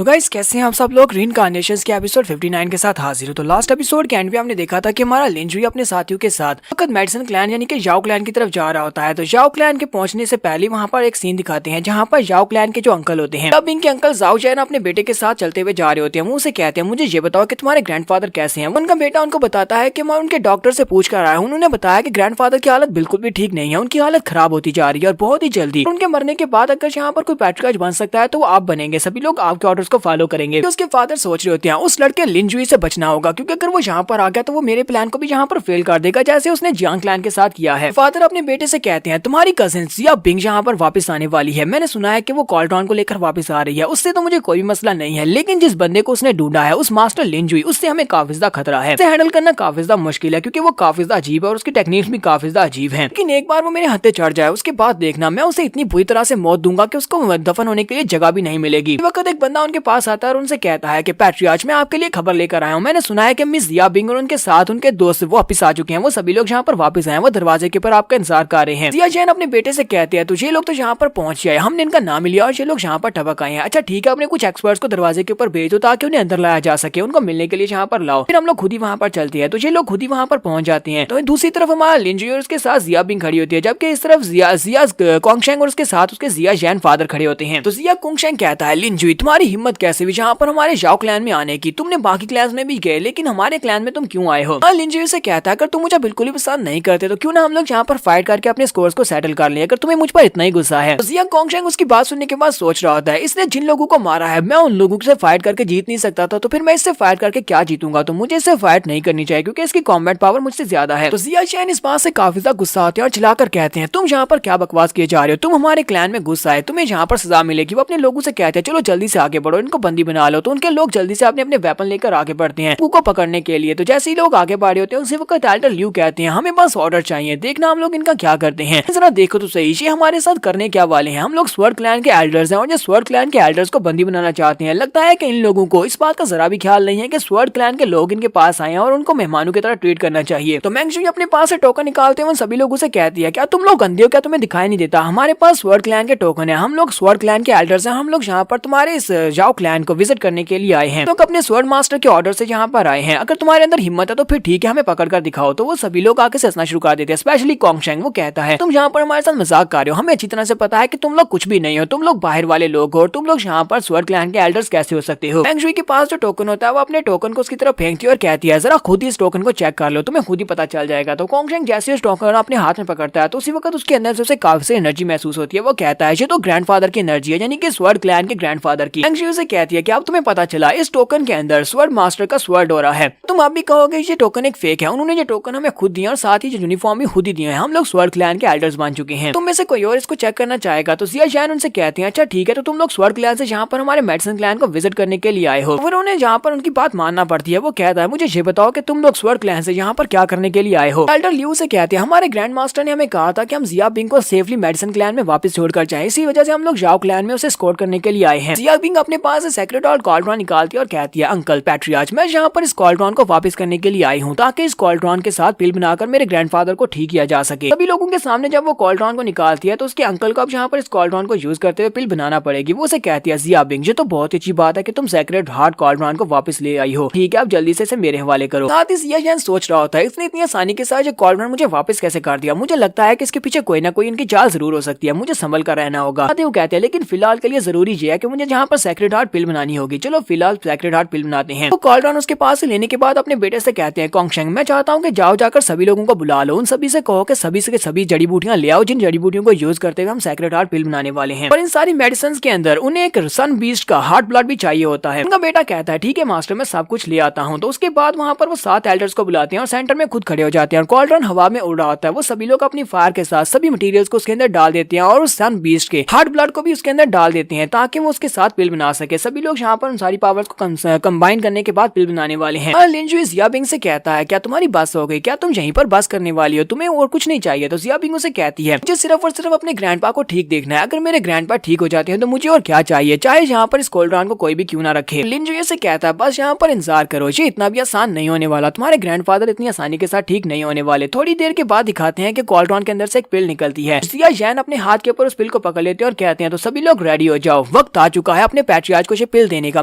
तो गाइस कैसे हैं आप सब लोग। रीइंकार्नेशंस के एपिसोड 59 के साथ हाजिर हो। तो लास्ट एपिसोड के एंड पे हमने देखा था कि हमारा लिंजुई अपने साथियों के साथ वक्त मेडिसन क्लैन यानी कि जाओ क्लैन की तरफ जा रहा होता है। तो जाओ क्लैन के पहुंचने से पहले वहां पर एक सीन दिखाते हैं जहां पर जाओ क्लैन के जो अंकल होते हैं, तब इनके अंकल जाओ जैन अपने बेटे के साथ चलते हुए जा रहे होते हैं। वो उसे कहते हैं मुझे ये बताओ कि तुम्हारे ग्रैंडफादर कैसे हैं। उनका बेटा उनको बताता है कि मैं उनके डॉक्टर से पूछ कर आया हूँ। उन्होंने बताया कि ग्रैंडफादर की हालत बिल्कुल भी ठीक नहीं है, उनकी हालत खराब होती जा रही है और बहुत ही जल्दी उनके मरने के बाद अगर यहाँ पर कोई पैट्रियार्च बन सकता है तो वो आप बनेंगे, सभी लोग आपके ऑर्डर्स को फॉलो करेंगे। उसके फादर सोच रहे होते हैं उस लड़के लिंजुई से बचना होगा, क्योंकि अगर वो यहाँ पर आ गया तो वो मेरे प्लान को भी यहाँ पर फेल कर देगा जैसे उसने जियांग क्लैन के साथ किया है। फादर अपने बेटे से कहते हैं तुम्हारी कजिन जिया बिंग यहाँ पर वापस आने वाली है, मैंने सुना है कि वो कॉल्ट्रॉन को लेकर वापस आ रही है। उससे तो मुझे कोई मसला नहीं है, लेकिन जिस बंदे को उसने ढूंढा है उस मास्टर लिंजुई, उससे हमें काफी ज्यादा खतरा है। उसे हैंडल करना काफी ज्यादा मुश्किल है क्योंकि वो काफी ज्यादा अजीब है और उसकी टेक्निक्स भी काफी ज्यादा अजीब है। लेकिन एक बार वो मेरे हत्थे चढ़ जाए उसके बाद देखना मैं उसे इतनी बुरी तरह से मौत दूंगा कि उसको दफन होने के लिए जगह भी नहीं मिलेगी। इस वक्त एक बंदा उनके पास आता है और उनसे कहता है कि पैट्रियार्च मैं आपके लिए खबर लेकर आया हूँ। मैंने सुना है कि मिस जिया बिंग और उनके साथ उनके दोस्त वो वापस आ चुके हैं, वो सभी लोग यहाँ पर वापस आए, वो दरवाजे के ऊपर आपका इंतजार कर रहे हैं। जिया जैन अपने बेटे से कहते हैं तो ये लोग तो यहाँ पर पहुंच गए, हमने इनका नाम लिया और ये लोग यहाँ पर टपक आए हैं। अच्छा ठीक है, अपने कुछ एक्सपर्ट्स को दरवाजे के ऊपर भेज दो ताकि उन्हें अंदर लाया जा सके, उनको मिलने के लिए यहाँ पर लाओ। फिर हम लोग खुद ही वहाँ पर चलते हैं। तो ये लोग खुद ही वहाँ पर पहुंच जाते हैं। तो दूसरी तरफ हमारा लिंजुई और उसके साथ जिया बिंग खड़ी होती है, जबकि इस तरफ जिया कोंगशेंग और उसके साथ उसके जिया जैन फादर खड़े होते हैं। तो जिया कोंगशेंग कहता है लिंजुई तुम्हारी हिम्मत कैसे हुई यहाँ पर हमारे जाओ क्लैन में आने की, तुमने बाकी क्लैन में भी गए लेकिन हमारे क्लैन में तुम क्यों आए हो। लिंजुई से कहता है अगर तुम मुझे बिल्कुल ही पसंद नहीं करते तो क्यों ना हम लोग यहाँ पर फाइट करके अपने स्कोर्स को सेटल कर लें, अगर तुम्हें मुझ पर इतना ही गुस्सा है। तो जिया कोंगशेंग उसकी बात सुनने के बाद सोच रहा होता है इसने जिन लोगों को मारा है मैं उन लोगों से फाइट करके जीत नहीं सकता था, तो फिर मैं इससे फाइट करके क्या जीतूंगा, तो मुझे इससे फाइट नहीं करनी चाहिए क्योंकि इसकी कॉम्बैट पावर मुझसे ज्यादा है। तो जिया जैन इस बात से काफी ज्यादा गुस्सा होते हैं और चिल्लाकर कहते हैं तुम यहाँ पर क्या बकवास किए जा रहे हो, तुम हमारे क्लैन में गुस्सा है, तुम्हें यहाँ पर सजा मिलेगी। वो अपने लोगों से कहते हैं चलो जल्दी से आगे बढ़ो, इनको बंदी बना लो। तो उनके लोग जल्दी से अपने अपने वेपन लेकर आगे बढ़ते हैं को पकड़ने के लिए। तो जैसे ही लोग आगे बढ़ रहे होते हैं उसी वक्त एल्डर ल्यू कहते हैं हमें बस ऑर्डर चाहिए, देखना हम लोग इनका क्या करते हैं। जरा देखो तो सही ये हमारे साथ करने क्या वाले हैं, हम लोग स्वर्ड क्लैन के एल्डर्स हैं और जो स्वर्ड क्लैन के एल्डर्स को बंदी बनाना चाहते हैं। लगता है कि इन लोगों को इस बात का जरा भी ख्याल नहीं है कि स्वर्ड क्लैन के लोग इनके पास आए हैं और उनको मेहमानों की तरह ट्रीट करना चाहिए। तो मैंगशुई अपने पास से टोकन निकालते हैं, उन सभी लोगों से कहती है क्या तुम लोग गंदे हो, क्या तुम्हें दिखाई नहीं देता, हमारे पास स्वर्ड क्लैन के टोकन है, हम लोग स्वर्ड क्लैन के एल्डर्स हैं, हम लोग यहाँ पर तुम्हारे इस जाओ क्लैन को विजिट करने के लिए आए हैं, तो अपने स्वर्ड मास्टर के ऑर्डर से यहाँ पर आए हैं, अगर तुम्हारे अंदर हिम्मत है तो फिर ठीक है हमें पकड़ कर दिखाओ। तो वो सभी लोग आके हंसना शुरू कर देते हैं, स्पेशली कोंगशेंग। वो कहता है तुम यहाँ पर हमारे साथ मजाक कर रहे हो, हमें अच्छी तरह से पता है कि तुम लोग कुछ भी नहीं हो, तुम लोग बाहर वाले लोग हो और तुम लोग यहाँ पर स्वर्ड क्लैन के एल्डर्स कैसे हो सकते हो। मैंगशुई के पास जो टोकन होता है वो अपने टोकन को उसकी तरफ फेंकती है और कहती है जरा खुद ही इस टोकन को चेक कर लो, तुम्हें खुद ही पता चल जाएगा। तो कोंगशेंग जैसे उस टोकन अपने हाथ में पकड़ता है तो उसी वक्त उसके अंदर से उसे काफी एनर्जी महसूस होती है। वो कहता है ये तो ग्रैंडफादर की एनर्जी है, यानी कि स्वर्ड क्लैन के ग्रैंडफादर की। मैंगशुई से कहती है कि अब तुम्हें पता चला इस टोकन के अंदर स्वर्ड मास्टर का स्वर्ड हो रहा है, तुम आप भी कहोगे ये टोकन एक फेक है, उन्होंने ये टोकन हमें खुद दिया और साथ ही यूनिफॉर्म भी खुद ही दिया है, हम लोग स्वर्ड क्लैन के एल्डर्स बन चुके हैं, तुम में से कोई और इसको चेक करना चाहेगा। तो जिया जैन उनसे कहते हैं अच्छा ठीक है, तो तुम लोग स्वर्ड क्लैन से यहाँ पर हमारे मेडिसन क्लैन को विजिट करने के लिए आए हो। फिर उन्हें यहाँ पर उनकी बात मानना पड़ती है। वो कहता है मुझे ये बताओ कि तुम लोग स्वर्ड क्लैन से यहाँ पर क्या करने के लिए आए हो। एल्डर ल्यू से कहते हैं हमारे ग्रैंड मास्टर ने हमें कहा था कि हम जिया बिंग को सेफली मेडिसन क्लैन में वापस छोड़कर जाएं, इसी वजह से हम लोग जाओ क्लैन में उसे स्कोर करने के लिए आए हैं। जिया बिंग अपने पास से सेक्रेट और कॉल्ट्रॉन निकालती है और कहती है अंकल पैट्रियार्च मैं यहाँ पर इस कॉल्ट्रॉन को वापस करने के लिए आई हूँ ताकि इस कॉल्ट्रॉन के साथ पिल बनाकर मेरे ग्रैंडफादर को ठीक किया जा सके। सभी लोगों के सामने जब वो कॉल्ट्रॉन को निकालती है तो उसके अंकल को अब यहाँ पर इस कॉल्ट्रॉन को यूज करते हुए पिल बनाना पड़ेगी। वो उसे कहती है जिया बिंग ये तो बहुत अच्छी बात है कि तुम सेक्रेट हार्ट कॉल्ट्रॉन को वापस ले आई हो, ठीक है अब जल्दी से इसे मेरे हवाले करो। साथ ही जिया जैन सोच रहा होता है इसने इतनी आसानी के साथ कॉल्ट्रॉन मुझे वापस कैसे कर दिया, मुझे लगता है कि इसके पीछे कोई ना कोई इनकी चाल जरूर हो सकती है, मुझे संभल कर रहना होगा। वो कहते हैं लेकिन फिलहाल के लिए जरूरी ये है कि मुझे यहाँ पर सेक्रेट हार्ट पिल बनानी होगी, चलो फिलहाल सेक्रेट हार्ट पिल बनाते हैं। तो कॉल्ट्रॉन उसके पास से लेने के बाद अपने बेटे से कहते हैं कोंगशेंग मैं चाहता हूँ कि जाओ जाकर सभी लोगों को बुला लो, उन सभी से कहो कि सभी से सभी जड़ी बूटियां ले आओ जिन जड़ी बूटियों को यूज करते हुए हम सेक्रेट हार्ट पिल बनाने वाले हैं। और इन सारी मेडिसिन के अंदर उन्हें एक सन बीस्ट का हार्ट ब्लड भी चाहिए होता है। उनका बेटा कहता है ठीक है मास्टर मैं सब कुछ ले आता हूँ। तो उसके बाद वहाँ पर वो 7 एल्डर्स को बुलाते हैं और सेंटर में खुद खड़े हो जाते हैं और कॉल्ट्रॉन हवा में उड़ रहा होता है। वो सभी लोग अपनी फायर के साथ सभी मटेरियल्स को उसके अंदर डाल देते हैं और उस सन बीस्ट के हार्ट ब्लड को भी उसके अंदर डाल देते हैं ताकि वो उसके साथ पिल बना सके। सभी लोग यहाँ पर उन सारी पावर्स को कंबाइन करने के बाद पिल बनाने वाले हैं। लिंजुई जिया बिंग से कहता है क्या तुम्हारी बस हो गई, क्या तुम यहीं पर बस करने वाली हो, तुम्हें और कुछ नहीं चाहिए। तो जिया बिंग उसे कहती है मुझे सिर्फ और सिर्फ अपने ग्रैंडपा को ठीक देखना है, अगर मेरे ग्रैंडपा ठीक हो जाते हैं तो मुझे और क्या चाहिए, चाहे यहाँ पर इस कॉल्ट्रॉन को कोई भी क्यों ना रखे। लिंजुई से कहता है बस यहाँ पर इंतजार करो, ये इतना भी आसान नहीं होने वाला, तुम्हारे ग्रैंडफादर इतनी आसानी के साथ ठीक नहीं होने वाले। थोड़ी देर के बाद दिखाते हैं कि कॉल्ट्रॉन के अंदर से एक पिल निकलती है। जिया जैन अपने हाथ के ऊपर उस पिल को पकड़ लेते हैं और कहते हैं तो सभी लोग रेडी हो जाओ, वक्त आ चुका है अपने पैट्रियार्च को पिल देने का,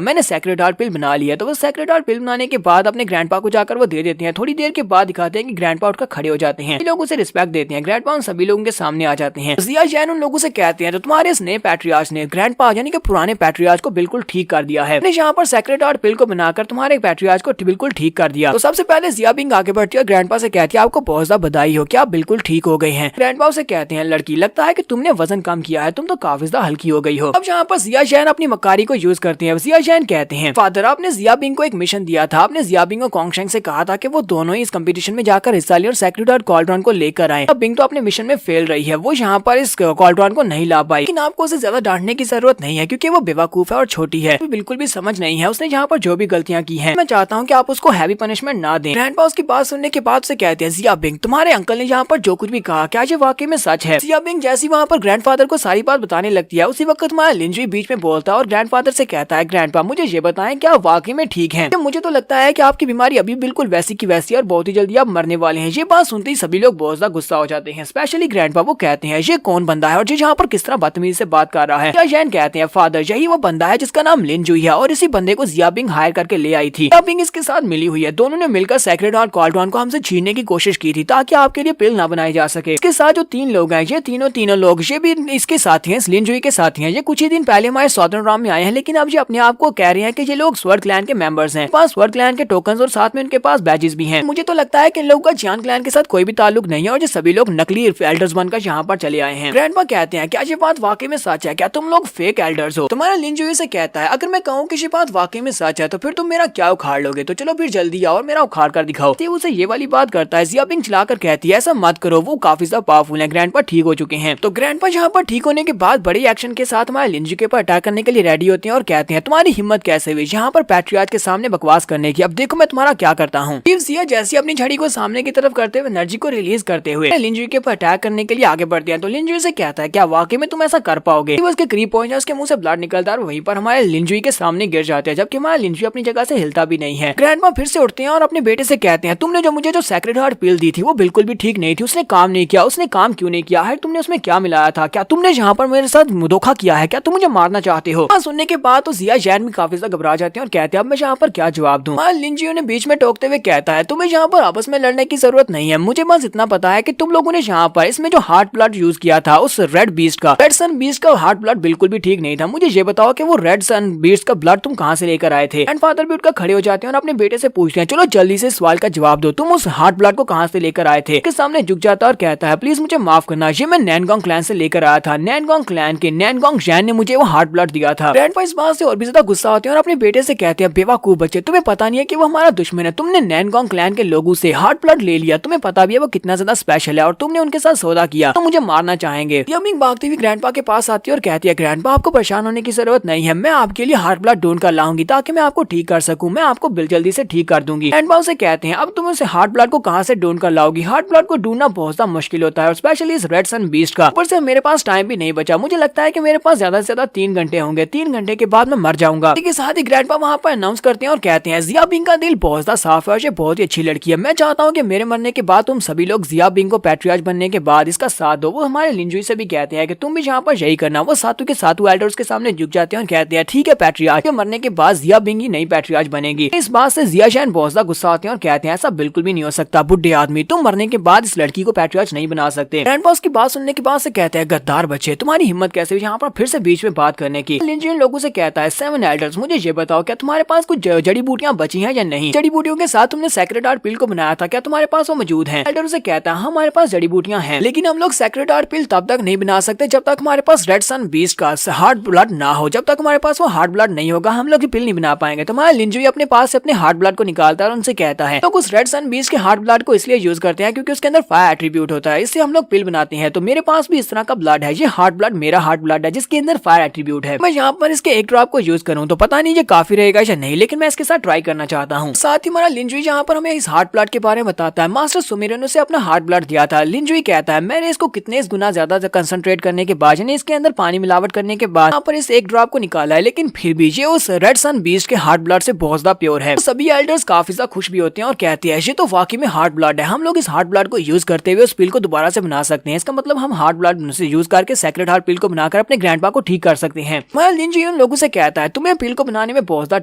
मैंने सेक्रेड हार्ट पिल बना लिया। तो वो सेक्रेड हार्ट पिल बनाने के बाद अपने ग्रैंडपा को जाकर वो दे देते हैं। थोड़ी देर के बाद दिखाते हैं कि ग्रैंडपा उठकर खड़े हो जाते हैं, लोग उसे रिस्पेक्ट देते हैं। ग्रैंडपा उन सभी लोगों के सामने आ जाते हैं। जिया जैन उन लोगों से कहते हैं तो तुम्हारे इस नए पैट्रियार्च ने ग्रैंडपा यानी कि पुराने पैट्रियार्च को बिल्कुल ठीक कर दिया है, यहाँ पर सेक्रेड हार्ट पिल को बनाकर तुम्हारे पैट्रियार्च को बिल्कुल ठीक कर दिया। तो सबसे पहले जिया बिंग आगे बढ़ती है, ग्रैंडपा से कहती है आपको बहुत ज्यादा बधाई हो, क्या आप बिल्कुल ठीक हो गए हैं। ग्रैंडपा उसे कहते हैं लड़की लगता है कि तुमने वजन कम किया है, तुम तो काफी ज्यादा हल्की हो गई हो। अब यहाँ पर जिया जैन अपनी मक्कारी को यूज करते हैं। जिया जैन कहते हैं फादर आपने जिया बिंग को एक मिशन दिया था, आपने जिया बिंग और कॉन्गशेंग से कहा था कि वो दोनों ही इस कंपटीशन में जाकर हिस्सा लें और सेक्रेड हार्ट कॉल्ड्रॉन को लेकर आए। अब बिंग तो अपने मिशन में फेल रही है, वो यहाँ पर इस कॉल्ड्रॉन को नहीं ला पाई। लेकिन आपको उसे ज्यादा डांटने की जरूरत नहीं है क्योंकि वो बेवकूफ है और छोटी है, बिल्कुल भी समझ नहीं है उसने यहाँ पर जो भी गलतियां की हैं। मैं चाहता हूँ कि आप उसको हैवी पनिशमेंट ना दें। ग्रैंडपा उसकी बात सुनने के बाद से कहते हैं जिया बिंग तुम्हारे अंकल ने यहाँ पर जो कुछ भी कहा क्या ये वाकई में सच है। जिया बिंग जैसी वहाँ पर ग्रैंडफादर को सारी बात बताने लगती है, उसी वक्त तुम्हारा लिंजुई बीच में बोलता है और ग्रैंडफादर से कहता है ग्रैंडपा मुझे ये बताएं क्या आप वाकई में ठीक हैं? मुझे तो लगता है कि आपकी बीमारी अभी बिल्कुल वैसी की वैसी और बहुत ही जल्दी आप मरने वाले हैं। ये बात सुनते ही सभी लोग बहुत ज्यादा गुस्सा हो जाते हैं, स्पेशली ग्रैंडपा। वो कहते हैं ये कौन बंदा है और ये यहाँ पर किस तरह बदतमीजी से बात कर रहा है। जिया जैन कहते हैं फादर यही वो बंदा है जिसका नाम लिंजुई है और इसी बंदे को जिया बिंग हायर करके ले आई थी। जिया बिंग इसके साथ मिली हुई है, दोनों ने मिलकर सेक्रेड हार्ट कॉल्ड्रॉन को हमसे छीनने की कोशिश की थी ताकि आपके लिए पिल ना बनाई जा सके। इसके साथ जो 3 लोग हैं ये तीनों लोग ये भी इसके साथी हैं, लिंजुई के साथी हैं। ये कुछ ही दिन पहले हमारे सॉदर्न राम में आए हैं, लेकिन अब ये अपने आप को कह रहे हैं कि ये लोग स्वर्ग क्लैन के मेंबर्स हैं, पास स्वर्ग क्लैन के टोकन्स और साथ में उनके पास बैजेस भी हैं। मुझे तो लगता है कि इन लोगों का जियान क्लैन के साथ कोई भी ताल्लुक नहीं है और ये सभी लोग नकली एल्डर्स बनकर यहाँ पर चले आए हैं। ग्रैंडपा कहते हैं क्या ये बात वाकई में सच है, क्या तुम लोग फेक एल्डर्स हो? तुम्हारा लिंजुई से कहता है अगर मैं कहूँ कि ये बात वाकई में सच है तो फिर तुम मेरा क्या उखाड़ लोगे, तो चलो फिर जल्दी आओ और मेरा उखाड़ कर दिखाओ। उसे ये वाली बात करता है। जिया बिंग चिल्लाकर कहती है ऐसा मत करो, वो काफी ज्यादा पावरफुल है, ग्रैंडपा ठीक हो चुके हैं। तो ग्रैंडपा यहाँ पर ठीक होने के बाद बड़े एक्शन के साथ हमारे लिंजुई के ऊपर अटैक करने के लिए रेडी होते हैं और कहते हैं तुम्हारी हिम्मत कैसे हुई यहाँ पर पैट्रियार्च के सामने बकवास करने की, अब देखो मैं तुम्हारा क्या करता हूँ। जिया जैसी अपनी छड़ी को सामने की तरफ करते हुए एनर्जी को रिलीज करते हुए लिंजुई के ऊपर अटैक करने के लिए आगे बढ़ते हैं। तो लिंजुई से कहता है क्या वाकई में तुम ऐसा कर पाओगे? वो उसके करीब पहुंच जाए, उसके मुंह से ब्लड निकलता है और वहीं पर हमारे लिंजुई के सामने गिर जाते हैं, जबकि हमारा लिंजुई अपनी जगह से हिलता भी नहीं है। ग्रैंडपा फिर से उठते हैं और अपने बेटे से कहते हैं तुमने जो मुझे सेक्रेड हार्ट पिल दी थी वो बिल्कुल भी ठीक नहीं थी, उसने काम नहीं किया। उसने काम क्यों नहीं किया है? तुमने उसमें क्या मिलाया था? क्या तुमने यहाँ पर मेरे साथ धोखा किया है? क्या तुम मुझे मारना चाहते हो? सुनने के बाद तो जिया जैन भी काफी ज्यादा घबरा जाते हैं और कहते हैं अब मैं यहाँ पर क्या जवाब दूं। लिंजुई ने बीच में टोकते हुए कहता है तुम्हें यहाँ पर आपस में लड़ने की जरूरत नहीं है, मुझे बस इतना पता है कि तुम लोगों ने यहाँ पर इसमें जो हार्ट ब्लड यूज किया था उस रेड सन बीस्ट का हार्ट ब्लड बिल्कुल भी ठीक नहीं था। मुझे ये बताओ कि वो रेड सन बीस्ट का ब्लड तुम कहाँ से लेकर आए थे? एंड फादर भी उठकर खड़े हो जाते हैं और अपने बेटे से पूछते हैं चलो जल्दी से सवाल का जवाब दो, तुम उस हार्ट ब्लड को कहाँ से लेकर आए थे? के सामने झुक जाता है और कहता है प्लीज मुझे माफ करना, ये मैं नैनगोंग क्लैन से लेकर आया था, नैनगोंग क्लैन के नैनगोंग जैन ने मुझे वो हार्ट ब्लड दिया था। ग्रैंडपा इस बात से और भी ज्यादा गुस्सा होते हैं और अपने बेटे से कहते हैं बेवकूफ बच्चे, तुम्हें पता नहीं है कि वो हमारा दुश्मन है, तुमने नैनगोंग क्लैन के लोगों से हार्ट ब्लड ले लिया, तुम्हें पता भी है वो कितना ज्यादा स्पेशल है और तुमने उनके साथ सौदा किया, तो मुझे मारना चाहेंगे। यमिंग भागती हुई ग्रैंडपा के पास आती है और कहती है ग्रैंडपा आपको परेशान होने की जरूरत नहीं है, मैं आपके लिए हार्ट ब्लड ढूंढ कर लाऊंगी ताकि मैं आपको ठीक कर सकूं, मैं आपको जल्दी से ठीक कर दूंगी। ग्रैंडपा उसे कहते हैं अब तुम उसे हार्ट ब्लड को कहाँ से ढूंढ कर लाओगी? हार्ट ब्लड को ढूंढना बहुत ज्यादा मुश्किल होता है और स्पेशली इस रेड सन बीस्ट का। ऊपर से मेरे पास टाइम भी नहीं बचा, मुझे लगता है कि मेरे पास ज्यादा से ज्यादा 3 घंटे होंगे, 3 घंटे के बाद मैं मर जाऊंगा। इसके साथ ही ग्रैंडपा वहाँ पर अनाउंस करते हैं और कहते हैं जिया बिंग का दिल बहुत ज्यादा साफ है और ये बहुत ही अच्छी लड़की है, मैं चाहता हूँ कि मेरे मरने के बाद तुम सभी लोग जिया बिंग को पैट्रियार्च बनने के बाद इसका साथ दो। वो हमारे लिंजुई से भी कहते हैं कि तुम भी यहाँ पर यही करना। वो सातु के सातु एल्डर्स के सामने झुक जाते हैं और कहते हैं ठीक है पैट्रियार्च के मरने के बाद जिया बिंग ही नई पैट्रियार्च बनेगी। इस बात से जिया जैन बहुत ज्यादा गुस्सा आते हैं और कहते हैं ऐसा बिल्कुल भी नहीं हो सकता बुढ़े आदमी, तुम मरने के बाद इस लड़की को पैट्रियार्च नहीं बना सकते। ग्रैंडपा की बात सुनने के बाद से कहते हैं गद्दार बच्चे, तुम्हारी हिम्मत कैसे हुई यहाँ पर फिर से बीच में बात करने की? लिंजुई लोगों से कहता है 7 एल्डर्स मुझे ये बताओ क्या तुम्हारे पास कुछ जड़ी बूटियां बची हैं या नहीं? जड़ी बूटियों के साथ तुमने सेक्रेड हार्ट पिल को बनाया था, क्या तुम्हारे पास वो मौजूद है? एल्डर से कहता है हमारे पास जड़ी बूटियां हैं, लेकिन हम लोग सेक्रेड हार्ट पिल तब तक नहीं बना सकते जब तक हमारे पास रेड सन बीस्ट का हार्ट ब्लड ना हो। जब तक हमारे पास वो हार्ट ब्लड नहीं होगा हम लोग पिल नहीं बना पाएंगे। तो हमारा लिंजुई अपने पास से अपने हार्ट ब्लड को निकालता है और उनसे कहता है तो उस रेड सन बीस्ट के हार्ट ब्लड को इसलिए यूज करते हैं क्योंकि उसके अंदर फायर एट्रीब्यूट होता है, इससे हम लोग पिल बनाते हैं। तो मेरे पास भी इस तरह का ब्लड है, ये हार्ट ब्लड मेरा हार्ट ब्लड है जिसके अंदर फायर एट्रीब्यूट है। मैं यहाँ पर इसके एक ड्रॉप को यूज करूँ तो पता नहीं ये काफी रहेगा या नहीं, लेकिन मैं इसके साथ ट्राई करना चाहता हूँ। साथ ही हमारा लिंजुई यहाँ पर हमें इस हार्ट ब्लड के बारे में बताता है। मास्टर सुमेरन से अपना हार्ट ब्लड दिया था। लिंजुई कहता है मैंने इसको कितने गुना ज्यादा कंसंट्रेट करने के बाद यानी इसके अंदर पानी मिलावट करने के बाद यहाँ पर इस एक ड्रॉप को निकाला है, लेकिन फिर भी ये उस रेड सन बीस्ट के हार्ट ब्लड से बहुत ज्यादा प्योर है। तो सभी एल्डर्स काफी ज्यादा खुश भी होते हैं और कहते हैं ये तो वाकई में हार्ट ब्लड है, हम लोग इस हार्ट ब्लड को यूज करते हुए उस पिल को दोबारा से बना सकते हैं। इसका मतलब हम हार्ट ब्लड से यूज करके सेक्रेड हार्ट पिल को बनाकर अपने ग्रैंडपा को ठीक कर सकते हैं। लिंजुई उन लोगों से कहता है तुम्हें पील को बनाने में बहुत ज्यादा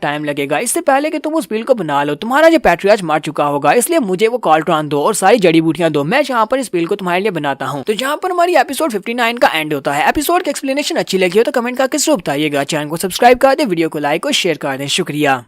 टाइम लगेगा, इससे पहले कि तुम उस पील को बना लो तुम्हारा जो पैट्रियार्च मर चुका होगा, इसलिए मुझे वो कॉल्ट्रॉन दो और सारी जड़ी बूटियां दो, मैं जहाँ पर इस पील को तुम्हारे लिए बनाता हूँ। तो जहाँ पर हमारी एपिसोड 59 का एंड होता है। एपिसोड की एक्सप्लेनेशन अच्छी लगी हो तो कमेंट करके जरूर बताइएगा। चैनल को सब्सक्राइब कर दे, वीडियो को लाइक और शेयर कर दें। शुक्रिया।